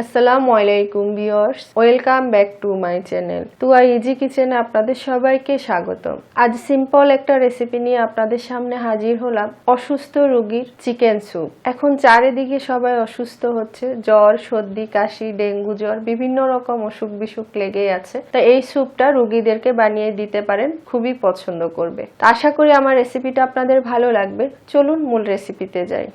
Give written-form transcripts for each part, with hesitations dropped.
আসসালামু আলাইকুম viewers, welcome back to my channel Tuya easy কিচেনে আপনাদের সবাইকে স্বাগতম। আজ সিম্পল একটা রেসিপি নিয়ে আপনাদের সামনে হাজির হলাম। অসুস্থ রোগীর চিকেন স্যুপ। এখন চারিদিকে সবাই অসুস্থ হচ্ছে, জ্বর, সর্দি, কাশি, ডেঙ্গু জ্বর, বিভিন্ন রকম অসুখ বিসুখ লেগেই আছে। তা এই স্যুপটা রোগীদেরকে বানিয়ে দিতে পারেন, খুবই পছন্দ করবে। তা আশা করি আমার রেসিপিটা আপনাদের ভালো লাগবে। চলুন মূল রেসিপিতে যাই।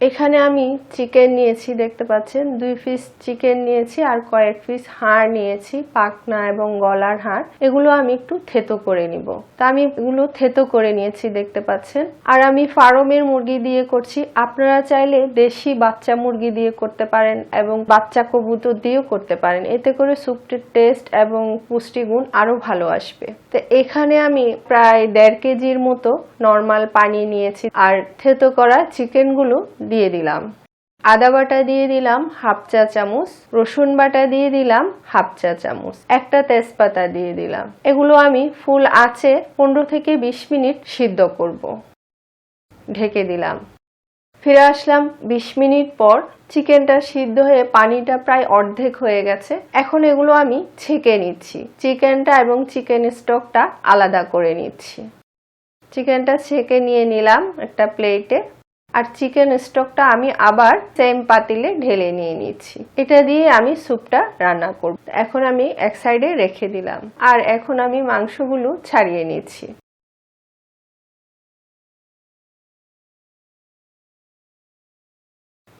এখানে আমি চিকেন নিয়েছি, দেখতে পাচ্ছেন 2 পিস চিকেন নিয়েছি আর কয়েক পিস হাড় নিয়েছি, পাখনা এবং গলার হাড়। এগুলো আমি একটু থেতো করে নিব। তা আমি এগুলো থেতো করে নিয়েছি, দেখতে পাচ্ছেন। আর আমি ফার্মের মুরগি দিয়ে করছি, আপনারা চাইলে দেশি বাচ্চা মুরগি দিয়ে করতে পারেন এবং বাচ্চা কবুতর দিয়েও করতে পারেন। এতে করে স্যুপটির টেস্ট এবং পুষ্টিগুণ আরো ভালো আসবে। তো এখানে আমি প্রায় 1.5 কেজির মতো নরমাল পানি নিয়েছি আর থেতো করা চিকেনগুলো দিয়ে দিলাম। আদা বাটা দিয়ে দিলাম 1/2 চা চামচ, রসুন বাটা দিয়ে দিলাম 1/2 চা চামচ, একটা তেজপাতা দিয়ে দিলাম। এগুলো আমি ফুল আঁচে 15 থেকে 20 মিনিট সিদ্ধ করব। ঢেকে দিলাম। ফিরে আসলাম 20 মিনিট পর। চিকেনটা সিদ্ধ হয়ে পানিটা প্রায় অর্ধেক হয়ে গেছে। এখন এগুলো আমি ছেঁকে নিচ্ছি। চিকেনটা এবং চিকেন স্টকটা আলাদা করে নিচ্ছি। চিকেনটা ছেঁকে নিয়ে নিলাম একটা প্লেটে। আর চিকেন স্টকটা আমি আবার সেম পাতিলে ঢেলে নিয়ে নিচ্ছি। এটা দিয়ে আমি স্যুপটা রান্না করব। এখন আমি এক সাইডে রেখে দিলাম। আর এখন আমি মাংসগুলো ছাড়িয়ে নিচ্ছি।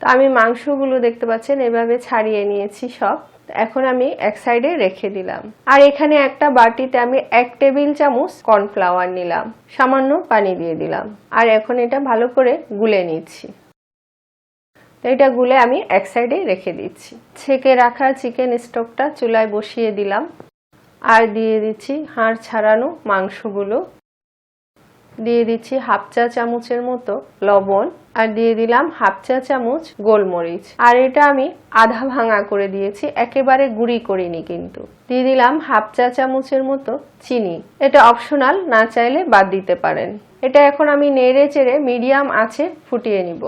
তো আমি মাংসগুলো দেখতে পাচ্ছেন এভাবে ছাড়িয়ে নিয়েছি সব। এখন আমি এক সাইডে রেখে দিলাম। আর এখানে একটা বাটিতে আমি 1 টেবিল চামচ কর্নফ্লাওয়ার নিলাম, সামান্য পানি দিয়ে দিলাম। আর এখন এটা ভালো করে গুলে নিচ্ছি। এটা গুলে আমি এক সাইডে রেখে দিচ্ছি। ছেঁকে রাখা চিকেন স্টকটা চুলায় বসিয়ে দিলাম আর দিয়ে দিচ্ছি হাড় ছাড়ানো মাংসগুলো। দিয়ে দিচ্ছি 1/2 চা চামচের মতো লবণ আর দিয়ে দিলাম 1/2 চা চামচ গোলমরিচ। আর এটা আমি আধা ভাঙা করে দিয়েছি, একেবারে গুঁড়ি করিনি কিন্তু। দিয়ে দিলাম 1/2 চা চামচের মতো চিনি। এটা অপশনাল, না চাইলে বাদ দিতে পারেন। এটা এখন আমি নেড়ে চেড়ে মিডিয়াম আঁচে ফুটিয়ে নিব।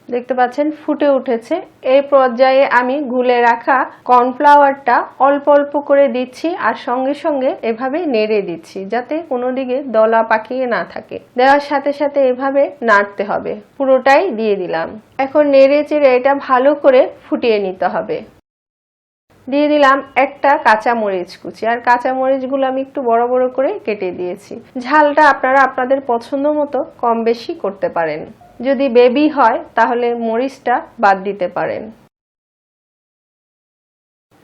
দেখতে পাচ্ছেন ফুটে উঠেছে। এই পর্যায়ে আমি গুলে রাখা কর্নফ্লাওয়ারটা অল্প অল্প করে দিচ্ছি আর সঙ্গে সঙ্গে এভাবে নেড়ে দিচ্ছি, যাতে কোনো দিকে দলা পাকিয়ে না থাকে। দেওয়ার সাথে সাথে এভাবে নাড়তে হবে। পুরোটাই দিয়ে দিলাম। এখন নেড়ে চেড়ে এটা ভালো করে ফুটিয়ে নিতে হবে। দিয়ে দিলাম একটা কাঁচা মরিচ কুচি। আর কাঁচা মরিচগুলো আমি একটু বড় বড় করে কেটে দিয়েছি। ঝালটা আপনারা আপনাদের পছন্দ মতো কম বেশি করতে পারেন। যদি বেবি হয় তাহলে মরিচটা বাদ দিতে পারেন।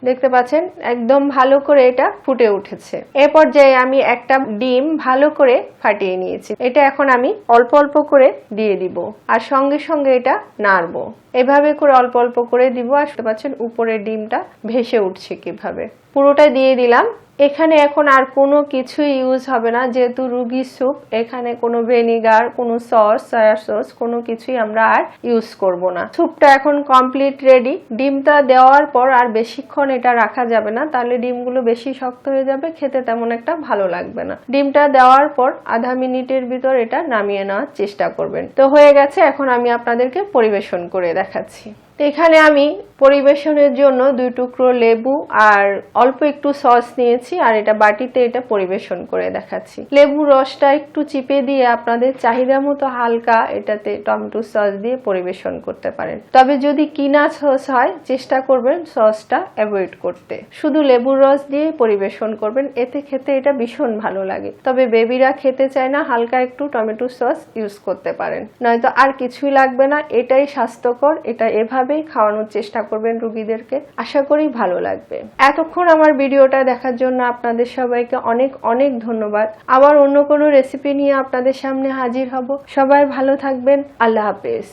দেখতে পাচ্ছেন একদম ভালো করে এটা ফুটে উঠেছে। এ পর্যায়ে আমি একটা ডিম ভালো করে ফাটিয়ে নিয়েছি। এটা এখন আমি অল্প অল্প করে দিয়ে দিব আর সঙ্গে সঙ্গে এটা নাড়বো। এভাবে করে অল্প অল্প করে দিব। আর দেখতে পাচ্ছেন উপরের ডিমটা ভেসে উঠছে কিভাবে। পুরোটা দিয়ে দিলাম। এখানে এখন আর কোনো কিছুই ইউজ হবে না, যেহেতু রুগীর স্যুপ। এখানে কোনো ভিনেগার, কোনো সস, সয়া সস কোনো কিছুই আমরা আর ইউজ করব না। স্যুপটা এখন কমপ্লিট রেডি। ডিমটা দেওয়ার পর আর বেশিক্ষণ এটা রাখা যাবে না, তাহলে ডিমগুলো বেশি শক্ত হয়ে যাবে, খেতে তেমন একটা ভালো লাগবে না। ডিমটা দেওয়ার পর আধা মিনিটের ভিতর এটা নামিয়ে নেওয়ার চেষ্টা করবেন। তো হয়ে গেছে, এখন আমি আপনাদেরকে পরিবেশন করে দেখাচ্ছি। এখানে আমি পরিবেশনের জন্য 2 টুকরো লেবু আর অল্প একটু সস নিয়েছি আর এটা বাটিতে এটা পরিবেশন করে দেখাচ্ছি। লেবু রসটা একটু চিপে দিয়ে আপনাদের চাহিদা মতো হালকা এটাতে টমেটো সস দিয়ে পরিবেশন করতে পারেন। তবে যদি কিনা সস হয় চেষ্টা করবেন সসটা অ্যাভয়েড করতে। শুধু লেবুর রস দিয়ে পরিবেশন করবেন, এতে খেতে এটা ভীষণ ভালো লাগে। তবে বেবিরা খেতে চায় না, হালকা একটু টমেটো সস ইউজ করতে পারেন, নয়তো আর কিছুই লাগবে না। এটাই স্বাস্থ্যকর, এটা এভাবেই খাওয়ানোর চেষ্টা করবেন রোগীদেরকে। আশা করি ভালো লাগবে। এতক্ষণ আমার ভিডিওটা দেখার জন্য আপনাদের সবাইকে অনেক অনেক ধন্যবাদ। আবার অন্য কোনো রেসিপি নিয়ে আপনাদের সামনে হাজির হব। সবাই ভালো থাকবেন। আল্লাহ হাফেজ।